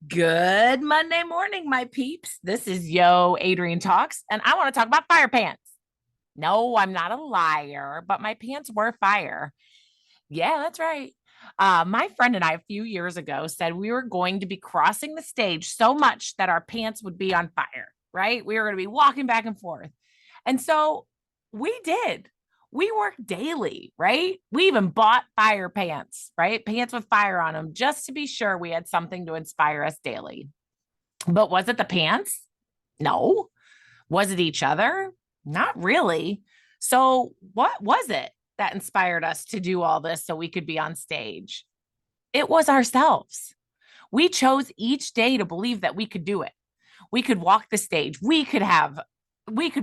Good Monday morning, my peeps. This is Adrienne Talks, and I want to talk about fire pants. No, I'm not a liar, but my pants were fire. Yeah, that's right. My friend and I, a few years ago, said we were going to be crossing the stage so much that our pants would be on fire, right? We were going to be walking back and forth. And so we did. We worked daily, right? We even bought fire pants, right? Pants with fire on them, just to be sure we had something to inspire us daily. But was it the pants? No. Was it each other? Not really. So, what was it that inspired us to do all this so we could be on stage? It was ourselves. We chose each day to believe that we could do it. We could walk the stage. We could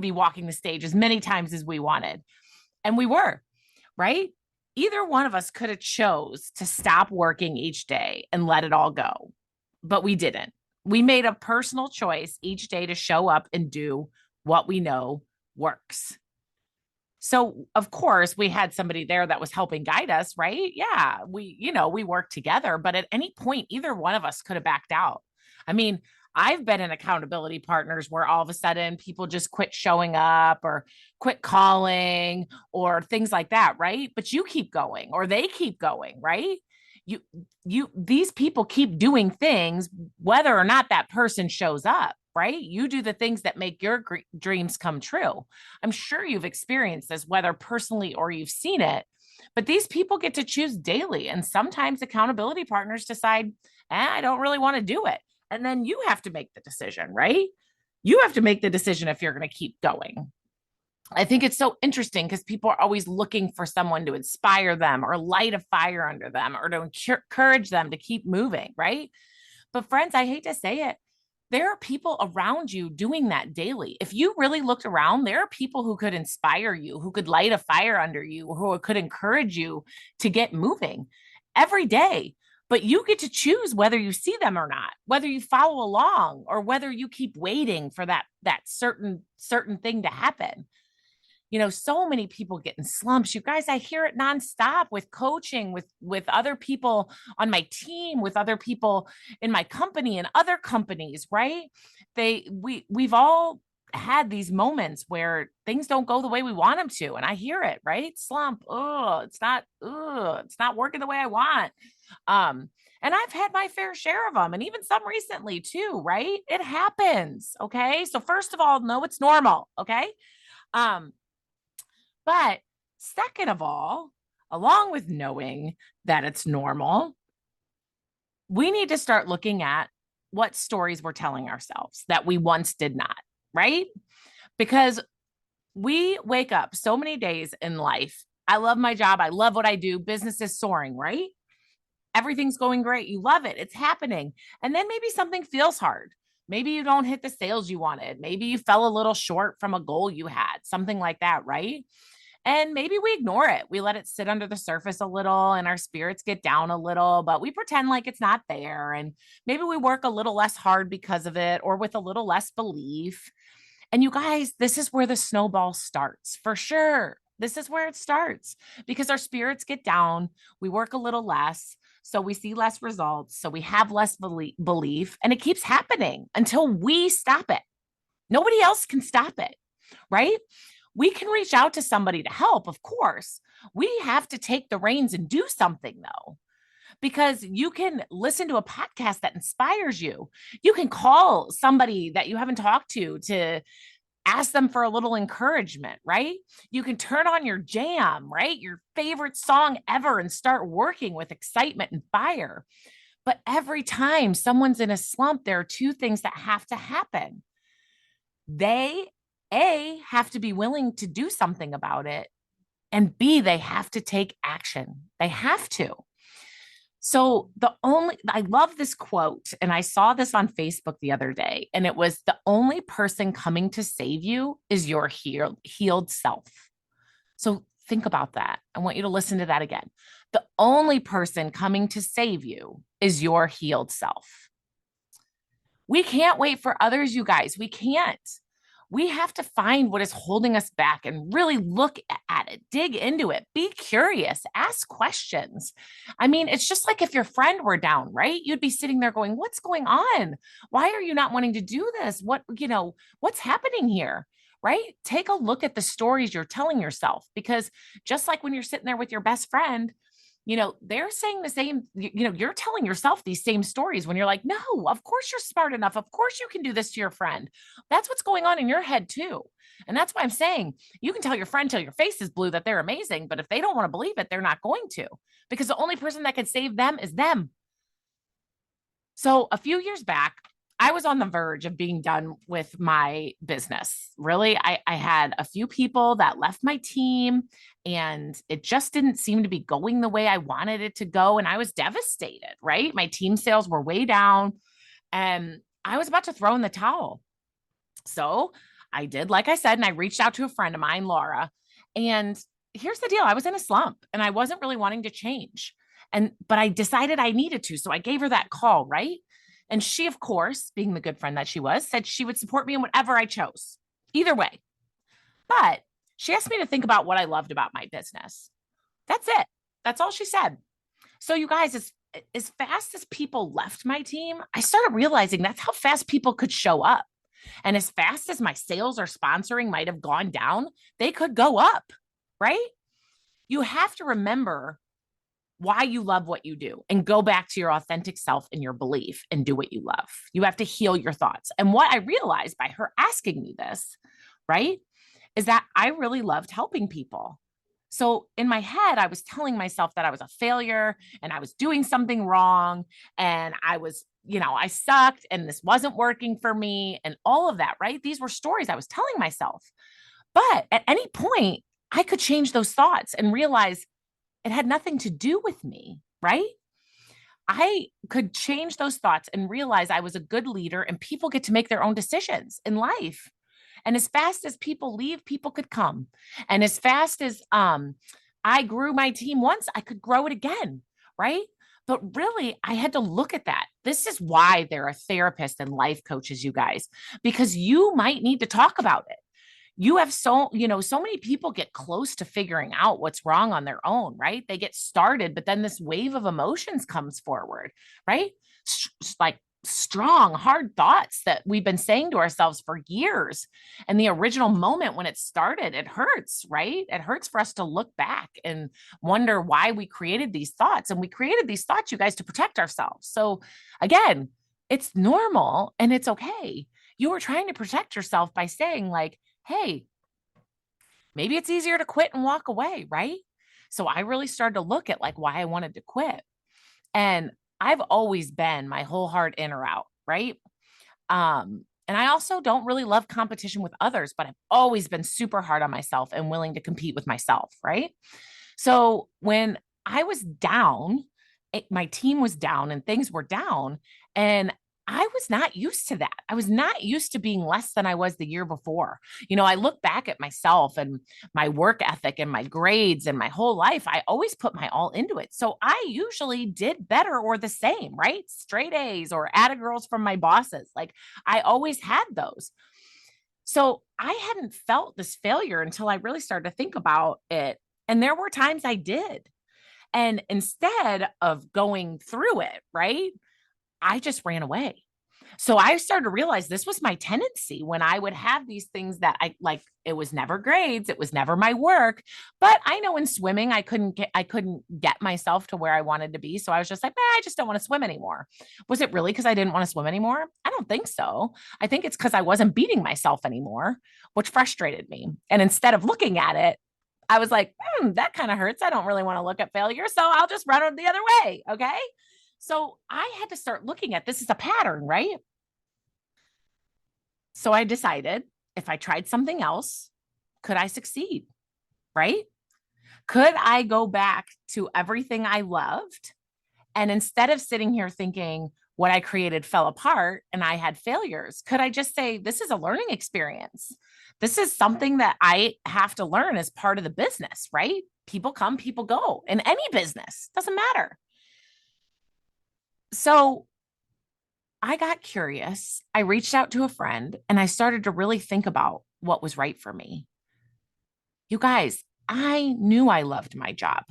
be walking the stage as many times as we wanted. And we were, right? Either one of us could have chose to stop working each day and let it all go, but we didn't. We made a personal choice each day to show up and do what we know works. So, of course, we had somebody there that was helping guide us, right? Yeah, we worked together, but at any point, either one of us could have backed out. I mean, I've been in accountability partners where all of a sudden people just quit showing up or quit calling or things like that, right? But you keep going or they keep going, right? You these people keep doing things whether or not that person shows up, right? You do the things that make your dreams come true. I'm sure you've experienced this, whether personally or you've seen it, but these people get to choose daily. And sometimes accountability partners decide, I don't really want to do it. And then you have to make the decision, right? You have to make the decision if you're going to keep going. I think it's so interesting because people are always looking for someone to inspire them or light a fire under them or to encourage them to keep moving, right? But friends, I hate to say it, there are people around you doing that daily. If you really looked around, there are people who could inspire you, who could light a fire under you, who could encourage you to get moving every day. But you get to choose whether you see them or not, whether you follow along or whether you keep waiting for that certain thing to happen. So many people get in slumps. You guys, I hear it nonstop with coaching, with other people on my team, with other people in my company and other companies, right? We've all had these moments where things don't go the way we want them to. And I hear it, right? Slump. It's not working the way I want. And I've had my fair share of them and even some recently too, right? It happens. Okay. So first of all, know it's normal. Okay. Um, but second of all, along with knowing that it's normal, we need to start looking at what stories we're telling ourselves that we once did not, right? Because we wake up so many days in life. I love my job. I love what I do. Business is soaring, right? Everything's going great. You love it. It's happening. And then maybe something feels hard. Maybe you don't hit the sales you wanted. Maybe you fell a little short from a goal you had, something like that, right? And maybe we ignore it. We let it sit under the surface a little and our spirits get down a little, but we pretend like it's not there. And maybe we work a little less hard because of it or with a little less belief. And you guys, this is where the snowball starts for sure. This is where it starts because our spirits get down. We work a little less. So we see less results. So we have less belief and it keeps happening until we stop it. Nobody else can stop it, right? We can reach out to somebody to help, of course. We have to take the reins and do something, though, because you can listen to a podcast that inspires you. You can call somebody that you haven't talked to ask them for a little encouragement, right? You can turn on your jam, right? Your favorite song ever and start working with excitement and fire. But every time someone's in a slump, there are two things that have to happen. They have to be willing to do something about it. And B, they have to take action. They have to. So I love this quote, and I saw this on Facebook the other day, and it was the only person coming to save you is your healed self. So think about that. I want you to listen to that again. The only person coming to save you is your healed self. We can't wait for others, you guys. We can't. We have to find what is holding us back and really look at it, dig into it, be curious, ask questions. I mean, it's just like if your friend were down, right? You'd be sitting there going, what's going on? Why are you not wanting to do this? What's happening here? Right? Take a look at the stories you're telling yourself, because just like when you're sitting there with your best friend, they're saying the same, you're telling yourself these same stories when you're like, no, of course you're smart enough. Of course you can do this to your friend. That's what's going on in your head too. And that's why I'm saying you can tell your friend till your face is blue that they're amazing, but if they don't want to believe it, they're not going to, because the only person that can save them is them. So a few years back, I was on the verge of being done with my business. Really, I had a few people that left my team and it just didn't seem to be going the way I wanted it to go. And I was devastated, right? My team sales were way down and I was about to throw in the towel. So I did, like I said, and I reached out to a friend of mine, Laura. And here's the deal, I was in a slump and I wasn't really wanting to change. But I decided I needed to. So I gave her that call, right? And she, of course, being the good friend that she was, said she would support me in whatever I chose, either way. But she asked me to think about what I loved about my business. That's it. That's all she said. So, you guys, as fast as people left my team, I started realizing that's how fast people could show up. And as fast as my sales or sponsoring might have gone down, they could go up, right? You have to remember why you love what you do and go back to your authentic self and your belief and do what you love. You have to heal your thoughts. And what I realized by her asking me this, right, is that I really loved helping people. So in my head, I was telling myself that I was a failure and I was doing something wrong and I sucked and this wasn't working for me and all of that, right? These were stories I was telling myself. But at any point, I could change those thoughts and realize it had nothing to do with me, right? I could change those thoughts and realize I was a good leader and people get to make their own decisions in life. And as fast as people leave, people could come. And as fast as I grew my team once, I could grow it again, right? But really, I had to look at that. This is why there are therapists and life coaches, you guys, because you might need to talk about it. You have so many people get close to figuring out what's wrong on their own, right? They get started, but then this wave of emotions comes forward, right? Like strong, hard thoughts that we've been saying to ourselves for years. And the original moment when it started, it hurts, right? It hurts for us to look back and wonder why we created these thoughts. And we created these thoughts, you guys, to protect ourselves. So again, it's normal and it's okay. You were trying to protect yourself by saying like, hey, maybe it's easier to quit and walk away, right? So I really started to look at like why I wanted to quit. And I've always been my whole heart in or out, right? And I also don't really love competition with others, but I've always been super hard on myself and willing to compete with myself, right? So when I was down, my team was down and things were down, and I was not used to that. I was not used to being less than I was the year before. I look back at myself and my work ethic and my grades and my whole life. I always put my all into it. So I usually did better or the same, right? Straight A's or atta girls from my bosses. Like I always had those. So I hadn't felt this failure until I really started to think about it. And there were times I did. And instead of going through it, right, I just ran away. So I started to realize this was my tendency when I would have these things that I like. It was never grades, it was never my work, but I know in swimming I couldn't get myself to where I wanted to be. So I was just like, I just don't want to swim anymore. Was it really because I didn't want to swim anymore? I don't think so. I think it's because I wasn't beating myself anymore, which frustrated me. And instead of looking at it, I was like, that kind of hurts. I don't really want to look at failure, so I'll just run it the other way. Okay. So I had to start looking at this as a pattern, right? So I decided if I tried something else, could I succeed? Right? Could I go back to everything I loved? And instead of sitting here thinking what I created fell apart and I had failures, could I just say, this is a learning experience? This is something that I have to learn as part of the business, right? People come, people go in any business, doesn't matter. So I got curious. I reached out to a friend and I started to really think about what was right for me. You guys, I knew I loved my job.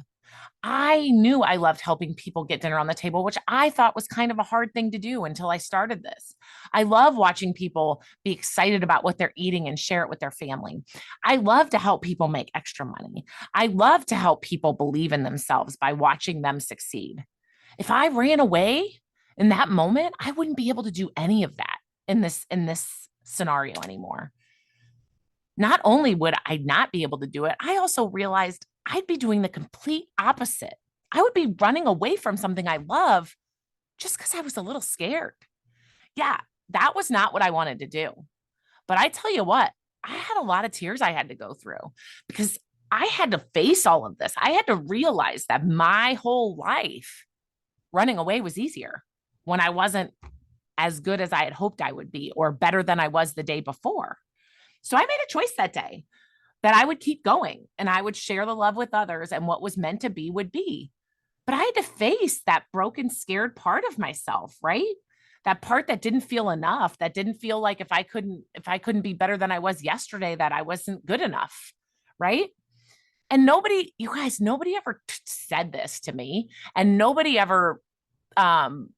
I knew I loved helping people get dinner on the table, which I thought was kind of a hard thing to do until I started this. I love watching people be excited about what they're eating and share it with their family. I love to help people make extra money. I love to help people believe in themselves by watching them succeed. If I ran away in that moment, I wouldn't be able to do any of that in this scenario anymore. Not only would I not be able to do it, I also realized I'd be doing the complete opposite. I would be running away from something I love just because I was a little scared. Yeah, that was not what I wanted to do. But I tell you what, I had a lot of tears I had to go through because I had to face all of this. I had to realize that my whole life running away was easier when I wasn't as good as I had hoped I would be or better than I was the day before. So I made a choice that day that I would keep going and I would share the love with others and what was meant to be would be. But I had to face that broken, scared part of myself, right? That part that didn't feel enough, that didn't feel like if I couldn't be better than I was yesterday, that I wasn't good enough, right? And nobody, you guys, nobody ever said this to me, and um,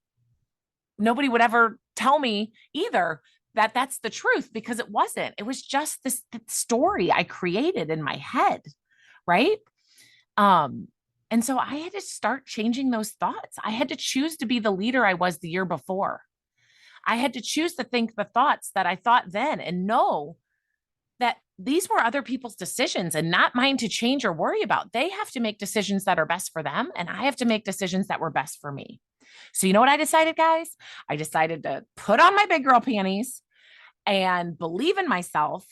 nobody would ever tell me either that that's the truth because it wasn't. It was just this story I created in my head, right? Um, and so I had to start changing those thoughts. I had to choose to be the leader I was the year before. I had to choose to think the thoughts that I thought then and know that these were other people's decisions and not mine to change or worry about. They have to make decisions that are best for them, and I have to make decisions that were best for me. So, you know what I decided, guys? I decided to put on my big girl panties and believe in myself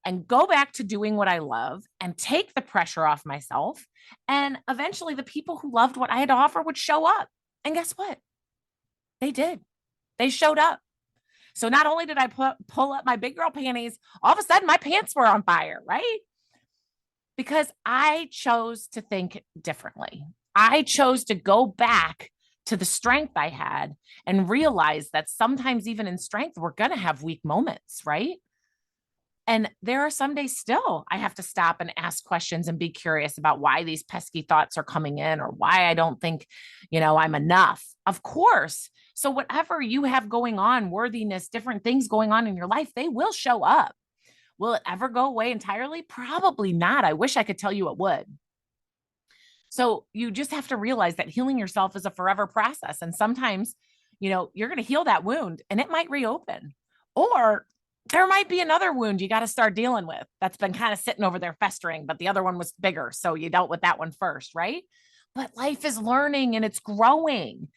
and go back to doing what I love and take the pressure off myself. And eventually, the people who loved what I had to offer would show up. And guess what? They did. They showed up. So not only did I pull up my big girl panties, all of a sudden my pants were on fire, right? Because I chose to think differently. I chose to go back to the strength I had and realize that sometimes, even in strength, we're going to have weak moments, right? And there are some days still I have to stop and ask questions and be curious about why these pesky thoughts are coming in or why I don't think, I'm enough. Of course. So, whatever you have going on, worthiness, different things going on in your life, they will show up. Will it ever go away entirely? Probably not. I wish I could tell you it would. So you just have to realize that healing yourself is a forever process. And sometimes, you're going to heal that wound and it might reopen. Or there might be another wound you got to start dealing with that's been kind of sitting over there festering, but the other one was bigger. So you dealt with that one first, right? But life is learning and it's growing.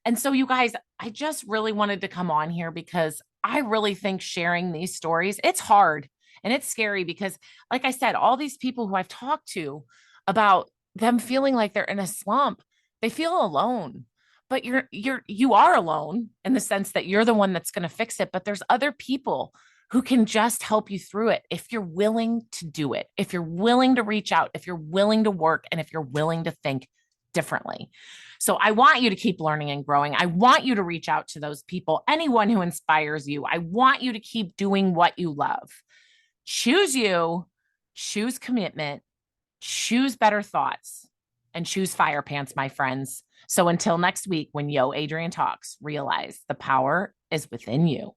And so, you guys, I just really wanted to come on here because I really think sharing these stories, it's hard and it's scary because, like I said, all these people who I've talked to about them feeling like they're in a slump, they feel alone. But you are alone in the sense that you're the one that's going to fix it. But there's other people who can just help you through it if you're willing to do it, if you're willing to reach out, if you're willing to work, and if you're willing to think differently. So I want you to keep learning and growing. I want you to reach out to those people, anyone who inspires you. I want you to keep doing what you love. Choose you, choose commitment, choose better thoughts, and choose fire pants, my friends. So until next week, when Adrienne talks, realize the power is within you.